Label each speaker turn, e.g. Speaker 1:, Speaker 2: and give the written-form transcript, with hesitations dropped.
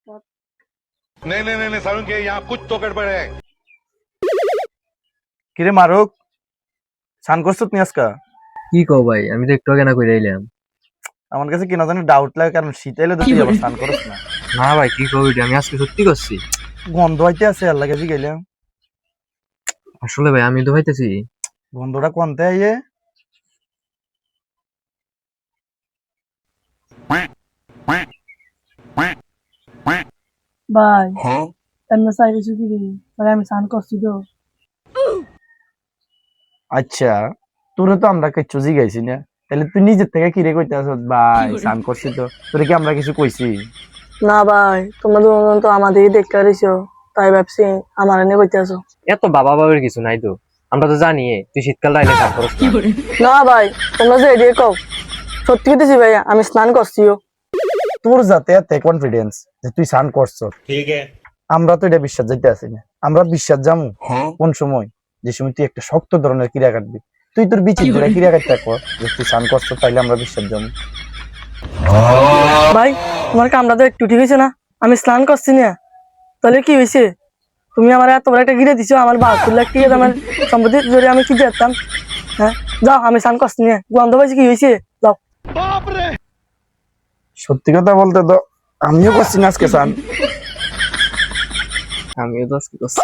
Speaker 1: नहीं नहीं नहीं सारुण के यहाँ कुछ तो गड़बड़ है।
Speaker 2: কিরে মারুক, স্নান করছ তুই আজকা?
Speaker 3: কি কও ভাই, আমি তো একটু আগে না কইরা আইলাম।
Speaker 2: আমার কাছে কিনা জানি ডাউট লাগে, কারণ শীত এলে তো তুই আবার স্নান করছ না।
Speaker 3: না ভাই কি কও, এটা আমি আজকে সত্যি করছি।
Speaker 2: গন্ধ হইতে আছে, আর লাগে গেলাম।
Speaker 3: আসলে ভাই আমি তো ভাইতেছি
Speaker 2: গন্ধটা কোনতে আইয়ে?
Speaker 4: ভাই এমনি চাই কিছু কি দিবি ভাই, আমি স্নান করছি তো।
Speaker 2: আচ্ছা, তোরে তো আমরা কিচ্ছু জিগাইছি না, তাহলে তুই নিজের থেকে কিরে কইতে আছ ভাই স্নান করছি তো? তোরে কি আমরা কিছু কইছি?
Speaker 4: না ভাই, তোমরা দুজন তো আমাদেরই দেখতে পারিছো, তাই ভাবছি আমার এনে কইতে আছো।
Speaker 3: এত বাবা বাবার কিছু নাই তো, আমরা তো জানি তুই শীতকাল আইলে স্নান করস না।
Speaker 4: না ভাই, তোমরা যে এদিকে কও, সত্যি কইতেছি ভাই আমি স্নান করছিও।
Speaker 2: তোর যাতে এত কনফিডেন্স যে তুই স্নান করছ,
Speaker 1: ठीक है।
Speaker 2: আমরা তো এটা বিশ্বাস যাইতে আছি না। আমরা বিশ্বাস যামু কোন সময়? যে সময় তুই একটা শক্ত ধরনের ক্রিয়া কাটবি, তুই তোর বিচিত্র ক্রিয়া কাটতে কর যে তুই স্নান করছ, তাইলে আমরা বিশ্বাস যামু।
Speaker 4: ভাই তোমার কামটা তো একটু ঠিক হয়েছে না, আমি স্নান করছি না, তাহলে কি হয়েছে? তুমি আমার এত বড় একটা গিরে দিছো, আমার 72 লাখ টাকা আমার সম্পত্তি জোরে আমি কি যেতাম? হ্যাঁ যাও, আমি স্নান করছি না, গন্ধ পাইছি, কি হয়েছে? যাও।
Speaker 2: সত্যি কথা বলতে তো আমিও করছি না আজকে স্নান।
Speaker 3: আমিও তো আজকে করছি।